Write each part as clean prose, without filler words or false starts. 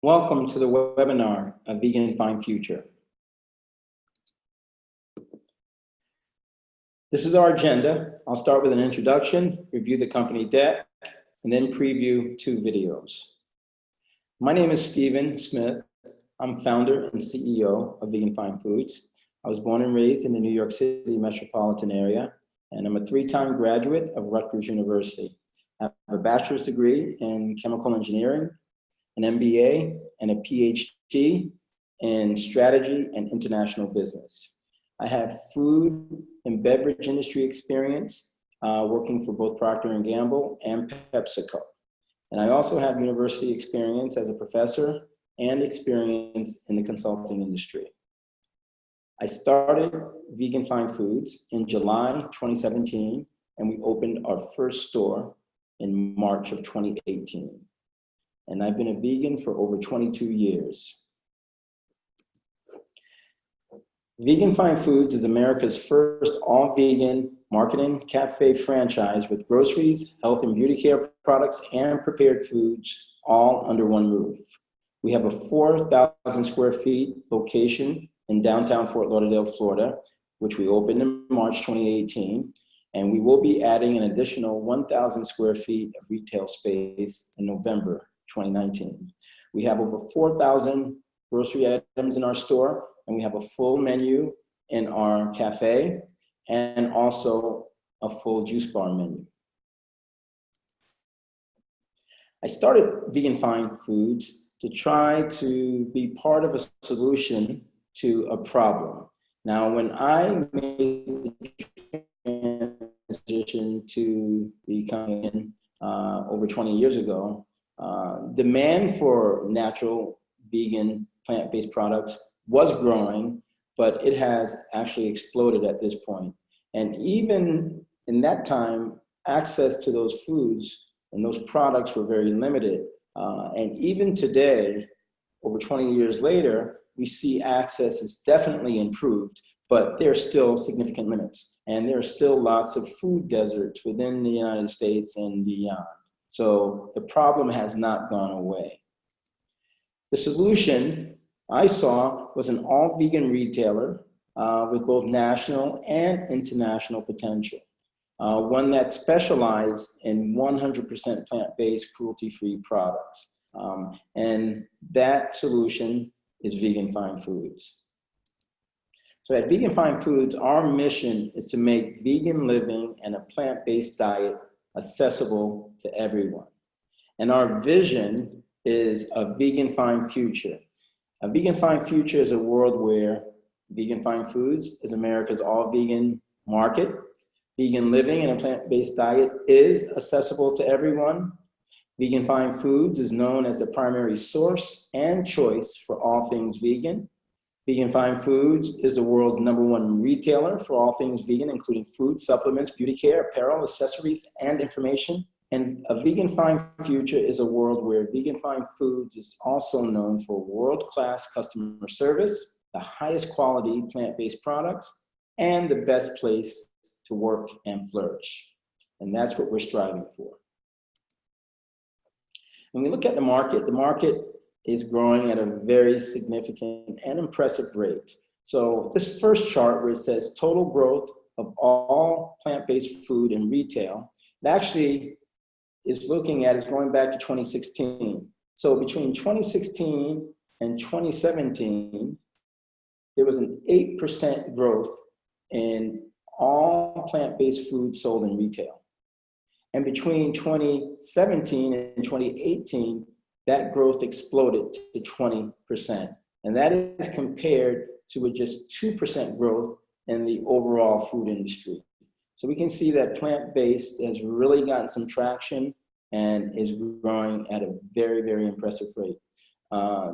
Welcome to the webinar, A Vegan Fine Future. This is our agenda. I'll start with an introduction, review the company deck, and then preview 2 videos. My name is Stephen Smith. I'm founder and CEO of Vegan Fine Foods. I was born and raised in the New York City metropolitan area, and I'm a 3-time graduate of Rutgers University. I have a bachelor's degree in chemical engineering, an MBA, and a PhD in strategy and international business. I have food and beverage industry experience working for both Procter & Gamble and PepsiCo. And I also have university experience as a professor and experience in the consulting industry. I started Vegan Fine Foods in July 2017, and we opened our first store in March of 2018. And I've been a vegan for over 22 years. Vegan Fine Foods is America's first all-vegan marketing cafe franchise with groceries, health and beauty care products, and prepared foods all under one roof. We have a 4,000 square feet location in downtown Fort Lauderdale, Florida, which we opened in March 2018. And we will be adding an additional 1,000 square feet of retail space in November 2019. We have over 4,000 grocery items in our store, and we have a full menu in our cafe and also a full juice bar menu. I started Vegan Fine Foods to try to be part of a solution to a problem. Now, when I made the transition to becoming over 20 years ago, demand for natural, vegan, plant-based products was growing, but it has actually exploded at this point. And even in that time, access to those foods and those products were very limited. And even today, over 20 years later, we see access is definitely improved, but there are still significant limits. And there are still lots of food deserts within the United States and beyond. So the problem has not gone away. The solution I saw was an all-vegan retailer with both national and international potential. One that specialized in 100% plant-based, cruelty-free products. And that solution is Vegan Fine Foods. So at Vegan Fine Foods, our mission is to make vegan living and a plant-based diet accessible to everyone. And our vision is a vegan fine future. A vegan fine future is a world where Vegan Fine Foods is America's all-vegan market. Vegan living and a plant-based diet is accessible to everyone. Vegan Fine Foods is known as the primary source and choice for all things vegan. Vegan Fine Foods is the world's #1 retailer for all things vegan, including food, supplements, beauty care, apparel, accessories, and information. And a Vegan Fine Future is a world where Vegan Fine Foods is also known for world-class customer service, the highest quality plant-based products, and the best place to work and flourish. And that's what we're striving for. When we look at the market is growing at a very significant and impressive rate. So this first chart where it says total growth of all plant-based food in retail, it actually is looking at, is going back to 2016. So between 2016 and 2017, there was an 8% growth in all plant-based food sold in retail. And between 2017 and 2018, that growth exploded to 20%. And that is compared to a just 2% growth in the overall food industry. So we can see that plant-based has really gotten some traction and is growing at a very, very impressive rate.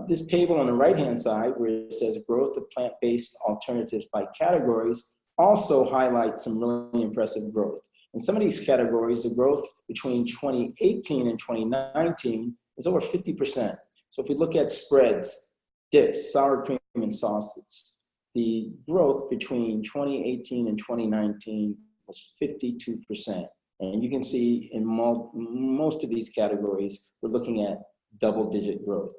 This table on the right-hand side, where it says growth of plant-based alternatives by categories, also highlights some really impressive growth. In some of these categories, the growth between 2018 and 2019 is over 50%. So if we look at spreads, dips, sour cream, and sauces, the growth between 2018 and 2019 was 52%. And you can see in most of these categories, we're looking at double-digit growth.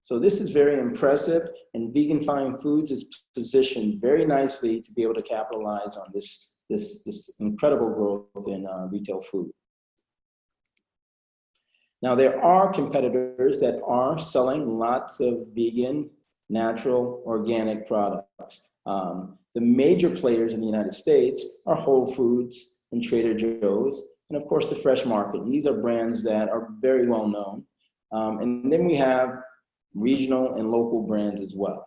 So this is very impressive, and Vegan Fine Foods is positioned very nicely to be able to capitalize on this incredible growth in retail food. Now, there are competitors that are selling lots of vegan, natural, organic products. The major players in the United States are Whole Foods and Trader Joe's, and of course the Fresh Market. And these are brands that are very well known. And then we have regional and local brands as well.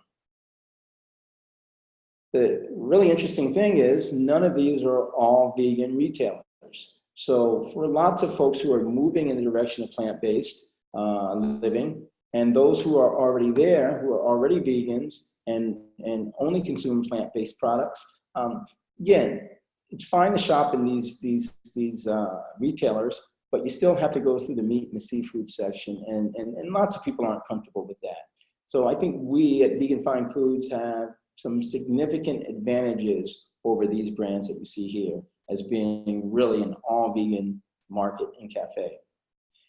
The really interesting thing is none of these are all vegan retailers. So for lots of folks who are moving in the direction of plant-based living, and those who are already there, who are already vegans and only consume plant-based products, again, it's fine to shop in these retailers, but you still have to go through the meat and the seafood section, and lots of people aren't comfortable with that. So I think we at Vegan Fine Foods have some significant advantages over these brands that we see here as being really an all vegan market and cafe.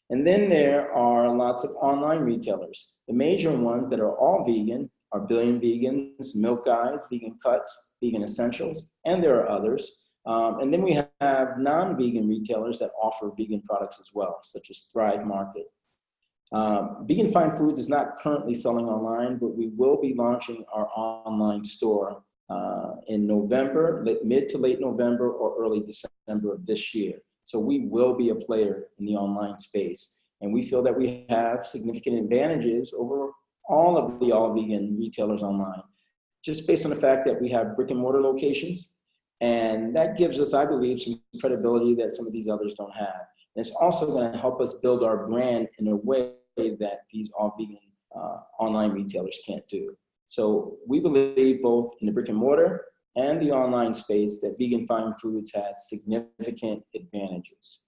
And then there are lots of online retailers. The major ones that are all vegan are Billion Vegans, Milk Guys, Vegan Cuts, Vegan Essentials, and there are others. And then we have non-vegan retailers that offer vegan products as well, such as Thrive Market. Vegan Fine Foods is not currently selling online, but we will be launching our online store in November, mid to late November or early December of this year. So we will be a player in the online space. And we feel that we have significant advantages over all of the all vegan retailers online, just based on the fact that we have brick and mortar locations. And that gives us, I believe, some credibility that some of these others don't have. And it's also going to help us build our brand in a way that these all vegan online retailers can't do. So we believe both in the brick and mortar and the online space that Vegan Fine Foods has significant advantages.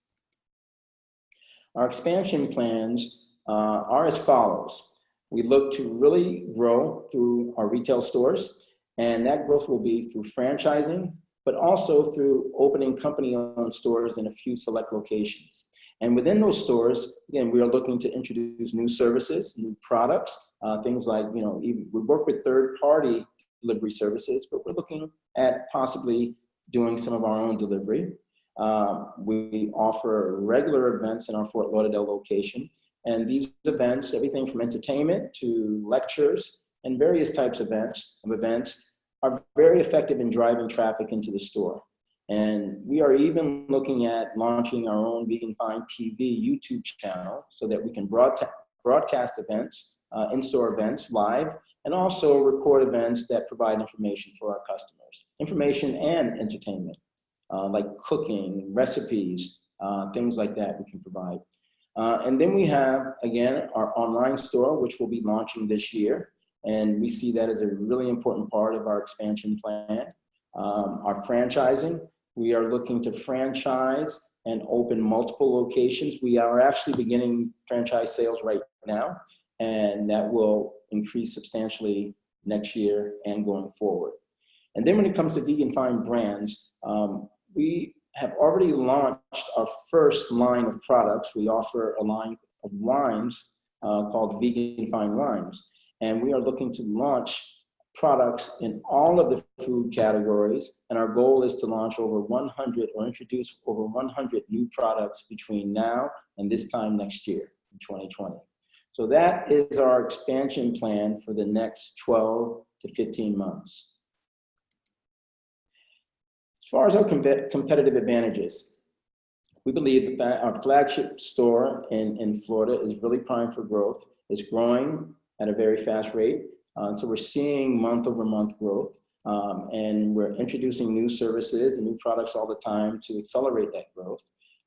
Our expansion plans are as follows. We look to really grow through our retail stores, and that growth will be through franchising, but also through opening company-owned stores in a few select locations. And within those stores, again, we are looking to introduce new services, new products, things like, we work with third-party delivery services, but we're looking at possibly doing some of our own delivery. We offer regular events in our Fort Lauderdale location. And these events, everything from entertainment to lectures and various types of events are very effective in driving traffic into the store. And we are even looking at launching our own Vegan Fine TV YouTube channel so that we can broadcast events, in-store events live, and also record events that provide information for our customers. Information and entertainment, like cooking, recipes, things like that we can provide. And then we have, again, our online store, which will be launching this year. And we see that as a really important part of our expansion plan. Our franchising, we are looking to franchise and open multiple locations. We are actually beginning franchise sales right now, and that will increase substantially next year and going forward. And then when it comes to Vegan Fine brands, we have already launched our first line of products. We offer a line of wines called Vegan Fine Wines. And we are looking to launch products in all of the food categories. And our goal is to launch over 100 or introduce over 100 new products between now and this time next year, in 2020. So that is our expansion plan for the next 12 to 15 months. As far as our competitive advantages, we believe that our flagship store in Florida is really primed for growth. It's growing at a very fast rate. So we're seeing month over month growth, and we're introducing new services and new products all the time to accelerate that growth.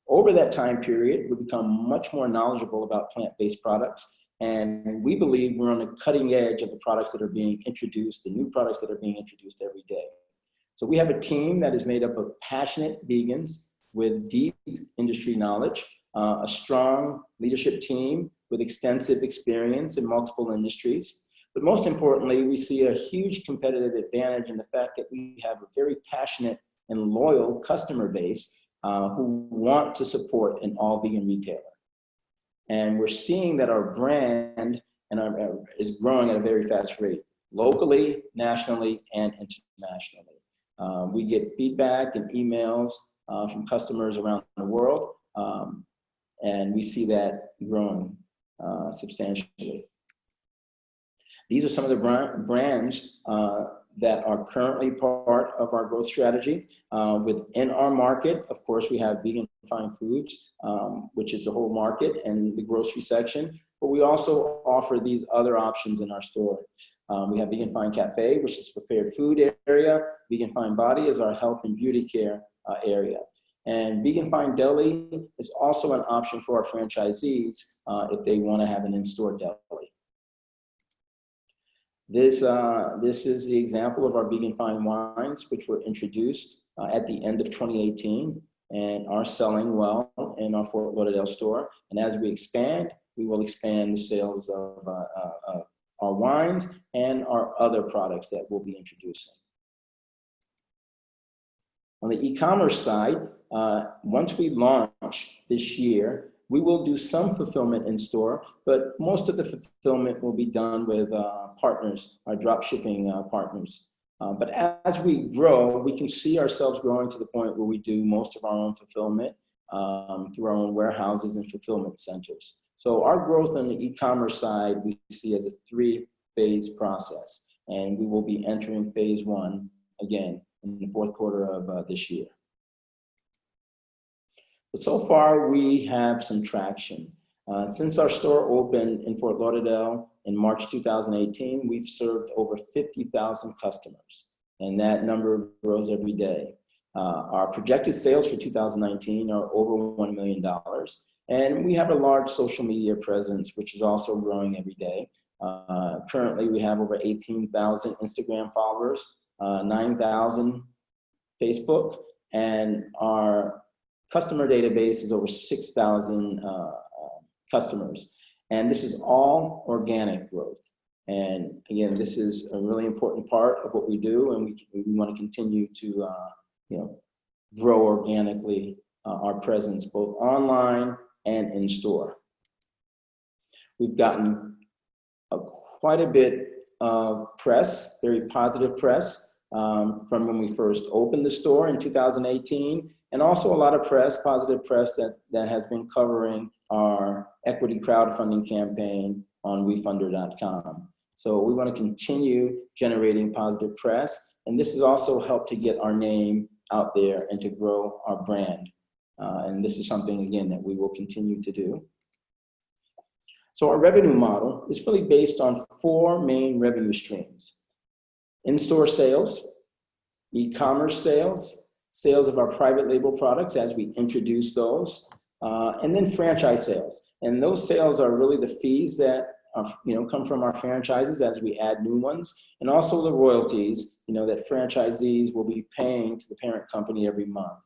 Over that time period, we become much more knowledgeable about plant-based products, and we believe we're on the cutting edge of the products that are being introduced, the new products that are being introduced every day. So we have a team that is made up of passionate vegans with deep industry knowledge, a strong leadership team with extensive experience in multiple industries. But most importantly, we see a huge competitive advantage in the fact that we have a very passionate and loyal customer base who want to support an all vegan retailer. And we're seeing that our brand and and is growing at a very fast rate, locally, nationally, and internationally. We get feedback and emails from customers around the world, and we see that growing substantially. These are some of the brands that are currently part of our growth strategy. Within our market, of course, we have Vegan Fine Foods, which is the whole market and the grocery section, but we also offer these other options in our store. We have Vegan Fine Cafe, which is prepared food area. Vegan Fine Body is our health and beauty care area. And Vegan Fine Deli is also an option for our franchisees if they want to have an in-store deli. This is the example of our Vegan Fine wines, which were introduced at the end of 2018 and are selling well in our Fort Lauderdale store. And as we expand, we will expand the sales of our wines and our other products that we'll be introducing. On the e-commerce side, once we launch this year, we will do some fulfillment in store, but most of the fulfillment will be done with partners, our drop shipping partners. But as we grow, we can see ourselves growing to the point where we do most of our own fulfillment through our own warehouses and fulfillment centers. So our growth on the e-commerce side, we see as a 3-phase process, and we will be entering phase 1 again in the fourth quarter of this year. But so far, we have some traction. Since our store opened in Fort Lauderdale in March 2018, we've served over 50,000 customers, and that number grows every day. Our projected sales for 2019 are over $1 million, and we have a large social media presence, which is also growing every day. Currently, we have over 18,000 Instagram followers, 9,000 Facebook, and our customer database is over 6,000 customers. And this is all organic growth. And again, this is a really important part of what we do, and we want to continue to grow organically our presence both online and in store. We've gotten quite a bit of press, very positive press, from when we first opened the store in 2018, and also a lot of press, positive press that has been covering our equity crowdfunding campaign on WeFunder.com. So we want to continue generating positive press, and this has also helped to get our name out there and to grow our brand. And this is something, again, that we will continue to do. So our revenue model is really based on 4 main revenue streams: in-store sales, e-commerce sales, sales of our private label products as we introduce those, and then franchise sales. And those sales are really the fees that come from our franchises as we add new ones, and also the royalties that franchisees will be paying to the parent company every month.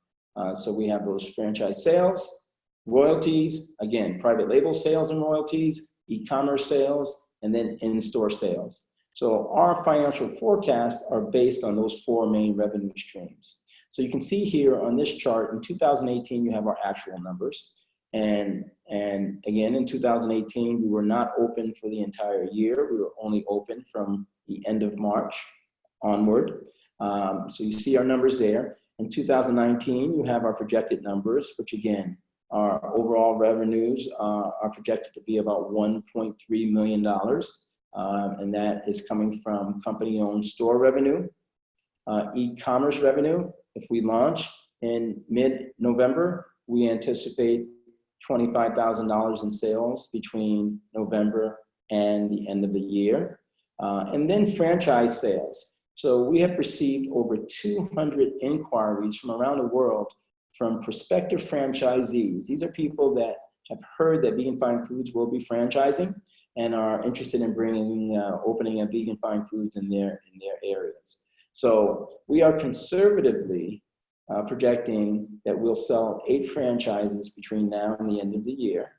So we have those franchise sales, royalties, again, private label sales and royalties, e-commerce sales, and then in-store sales. So our financial forecasts are based on those 4 main revenue streams. So you can see here on this chart, in 2018, you have our actual numbers. And again, in 2018, we were not open for the entire year. We were only open from the end of March onward. So you see our numbers there. In 2019, you have our projected numbers, which again, our overall revenues are projected to be about $1.3 million. And that is coming from company-owned store revenue, e-commerce revenue. If we launch in mid-November, we anticipate $25,000 in sales between November and the end of the year. And then franchise sales. So we have received over 200 inquiries from around the world from prospective franchisees. These are people that have heard that Vegan Fine Foods will be franchising and are interested in opening a Vegan Fine Foods in their areas. So we are conservatively projecting that we'll sell 8 franchises between now and the end of the year.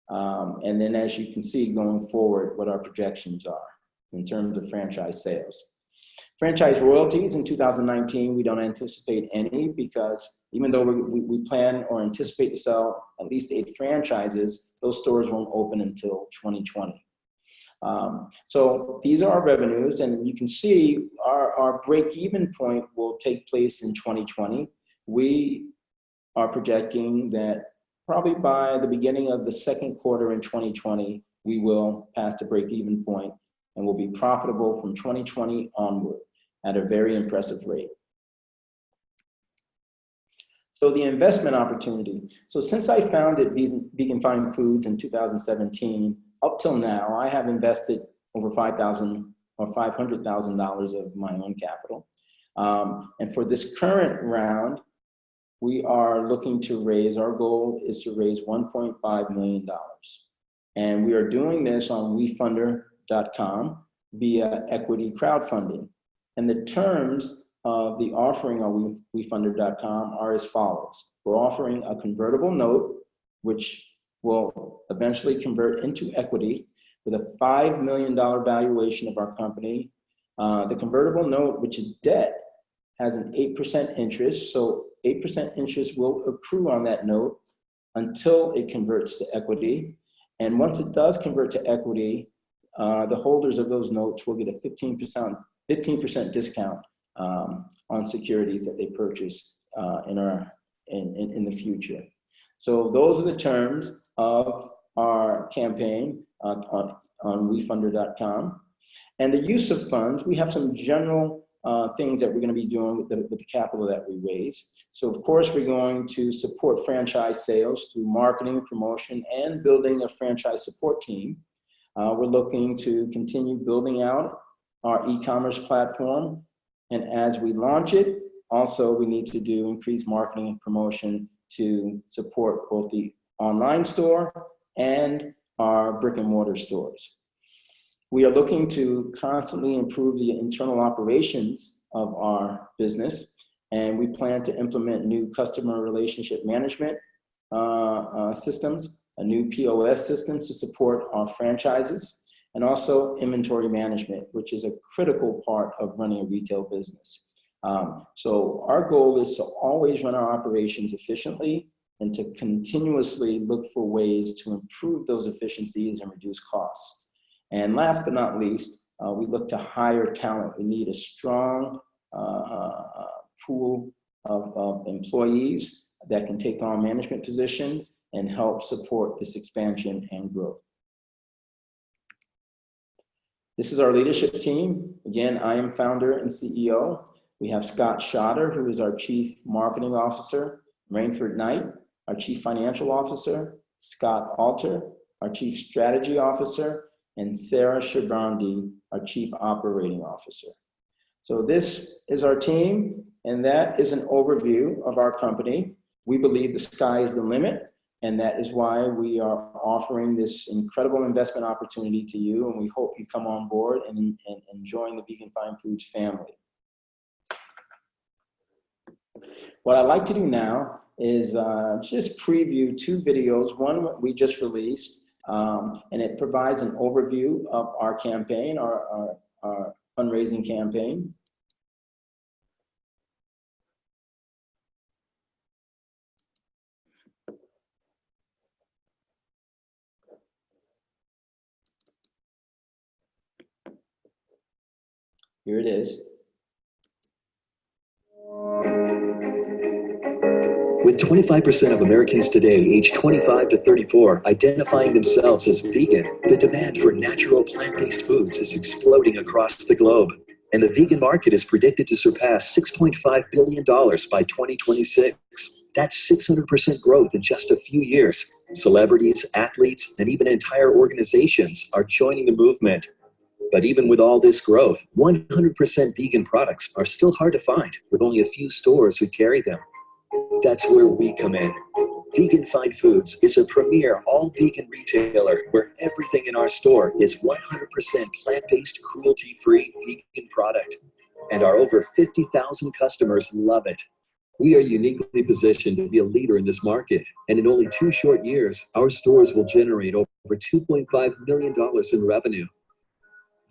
And then as you can see going forward, what our projections are in terms of franchise sales. Franchise royalties in 2019, we don't anticipate any, because even though we plan or anticipate to sell at least 8 franchises, those stores won't open until 2020. So these are our revenues, and you can see our break-even point will take place in 2020. We are projecting that probably by the beginning of the second quarter in 2020, we will pass the break-even point and will be profitable from 2020 onward at a very impressive rate. So the investment opportunity. So since I founded Vegan Fine Foods in 2017, up till now, I have invested over $5,000 or $500,000 of my own capital. And for this current round, we are looking to raise, our goal is to raise $1.5 million. And we are doing this on WeFunder.com via equity crowdfunding. And the terms of the offering on WeFunder.com are as follows. We're offering a convertible note, which will eventually convert into equity with a $5 million valuation of our company. The convertible note, which is debt, has an 8% interest. So 8% interest will accrue on that note until it converts to equity. And once it does convert to equity, the holders of those notes will get a 15% discount on securities that they purchase in the future. So those are the terms of our campaign on WeFunder.com. And the use of funds, we have some general things that we're going to be doing with the capital that we raise. So of course, we're going to support franchise sales through marketing, promotion, and building a franchise support team. We're looking to continue building out our e-commerce platform. And as we launch it, also we need to do increased marketing and promotion to support both the online store and our brick and mortar stores. We are looking to constantly improve the internal operations of our business, and we plan to implement new customer relationship management systems, a new POS system to support our franchises, and also inventory management, which is a critical part of running a retail business. So our goal is to always run our operations efficiently and to continuously look for ways to improve those efficiencies and reduce costs. And last but not least, we look to hire talent. We need a strong pool of employees that can take on management positions and help support this expansion and growth. This is our leadership team. Again, I am founder and CEO. We have Scott Schotter, who is our Chief Marketing Officer, Rainford Knight, our Chief Financial Officer, Scott Alter, our Chief Strategy Officer, and Sarah Shabrandi, our Chief Operating Officer. So this is our team, and that is an overview of our company. We believe the sky is the limit, and that is why we are offering this incredible investment opportunity to you, and we hope you come on board and join the Vegan Fine Foods family. What I'd like to do now is just preview two videos. One we just released, and it provides an overview of our campaign, our fundraising campaign. Here it is. With 25% of Americans today aged 25 to 34 identifying themselves as vegan, the demand for natural plant-based foods is exploding across the globe. And the vegan market is predicted to surpass $6.5 billion by 2026. That's 600% growth in just a few years. Celebrities, athletes, and even entire organizations are joining the movement. But even with all this growth, 100% vegan products are still hard to find, with only a few stores who carry them. That's where we come in. Vegan Fine Foods is a premier all-vegan retailer where everything in our store is 100% plant-based, cruelty-free vegan product. And our over 50,000 customers love it. We are uniquely positioned to be a leader in this market. And in only 2 short years, our stores will generate over $2.5 million in revenue.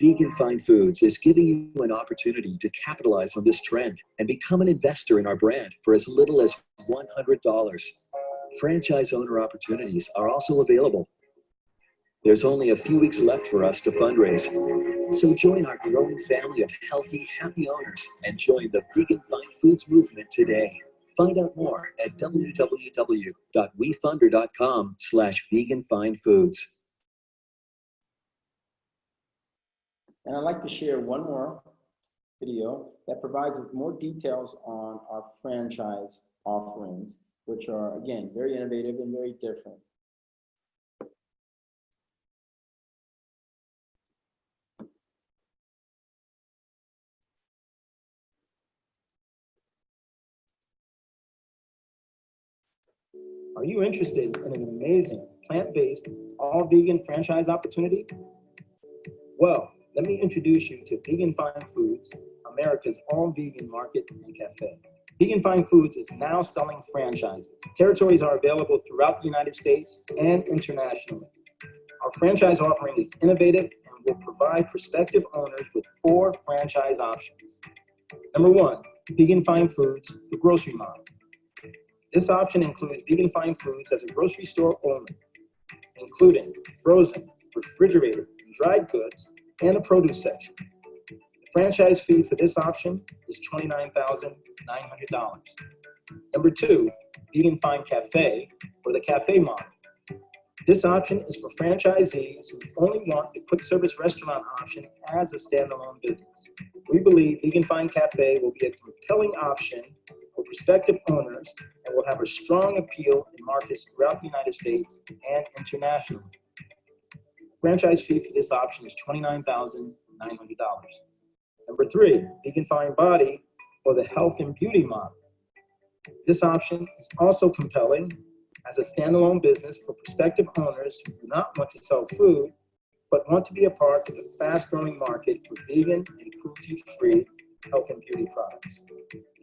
Vegan Fine Foods is giving you an opportunity to capitalize on this trend and become an investor in our brand for as little as $100. Franchise owner opportunities are also available. There's only a few weeks left for us to fundraise. So join our growing family of healthy, happy owners and join the Vegan Fine Foods movement today. Find out more at www.wefunder.com/veganfinefoods. And I'd like to share one more video that provides more details on our franchise offerings, which are, again, very innovative and very different. Are you interested in an amazing plant-based, all-vegan franchise opportunity? Well, let me introduce you to Vegan Fine Foods, America's all-vegan market and cafe. Vegan Fine Foods is now selling franchises. Territories are available throughout the United States and internationally. Our franchise offering is innovative and will provide prospective owners with 4 franchise options. Number 1, Vegan Fine Foods, the grocery model. This option includes Vegan Fine Foods as a grocery store only, including frozen, refrigerated, and dried goods, and a produce section. The franchise fee for this option is $29,900. Number 2, Vegan Fine Cafe, or the cafe model. This option is for franchisees who only want a quick service restaurant option as a standalone business. We believe Vegan Fine Cafe will be a compelling option for prospective owners and will have a strong appeal in markets throughout the United States and internationally. Franchise fee for this option is $29,900. Number 3, Vegan Fine Body, or the health and beauty model. This option is also compelling as a standalone business for prospective owners who do not want to sell food, but want to be a part of the fast-growing market for vegan and cruelty-free health and beauty products,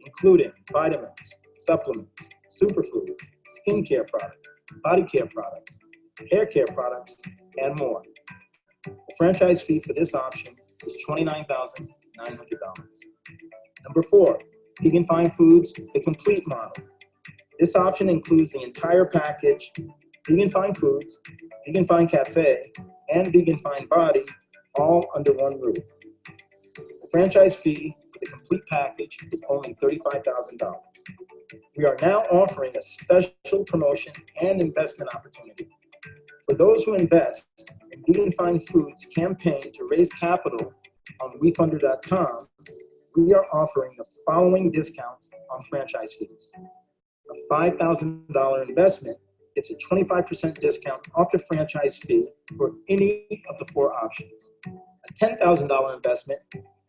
including vitamins, supplements, superfoods, skincare products, body care products, hair care products, and more. The franchise fee for this option is $29,900. Number 4, Vegan Fine Foods, the complete model. This option includes the entire package, Vegan Fine Foods, Vegan Fine Cafe, and Vegan Fine Body, all under one roof. The franchise fee for the complete package is only $35,000. We are now offering a special promotion and investment opportunity. For those who invest in Vegan Fine Foods campaign to raise capital on wefunder.com, we are offering the following discounts on franchise fees. A $5,000 investment gets a 25% discount off the franchise fee for any of the 4 options. A $10,000 investment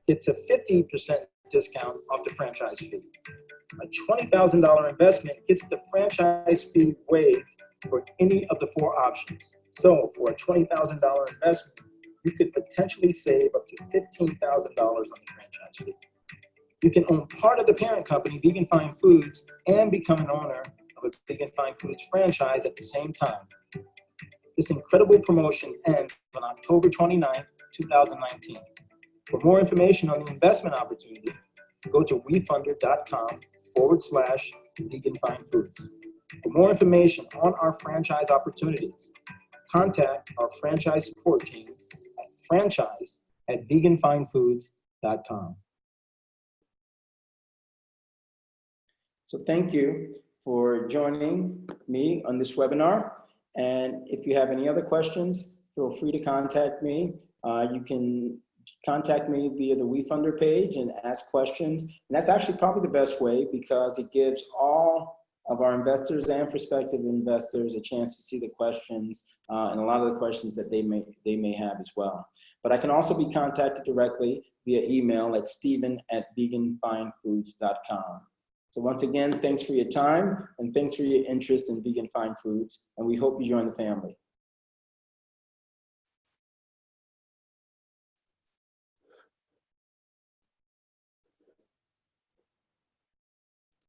gets a 50% discount off the franchise fee. A $20,000 investment gets the franchise fee waived for any of the 4 options. So for a $20,000 investment, you could potentially save up to $15,000 on the franchise fee. You can own part of the parent company, Vegan Fine Foods, and become an owner of a Vegan Fine Foods franchise at the same time. This incredible promotion ends on October 29, 2019. For more information on the investment opportunity, go to wefunder.com/Vegan Fine Foods. For more information on our franchise opportunities, contact our franchise support team at franchise@veganfinefoods.com. So thank you for joining me on this webinar. And if you have any other questions, feel free to contact me. You can contact me via the WeFunder page and ask questions. And that's actually probably the best way because it gives all of our investors and prospective investors a chance to see the questions and a lot of the questions that they may have as well. But I can also be contacted directly via email at steven@veganfinefoods.com. So once again, thanks for your time and thanks for your interest in Vegan Fine Foods, and we hope you join the family.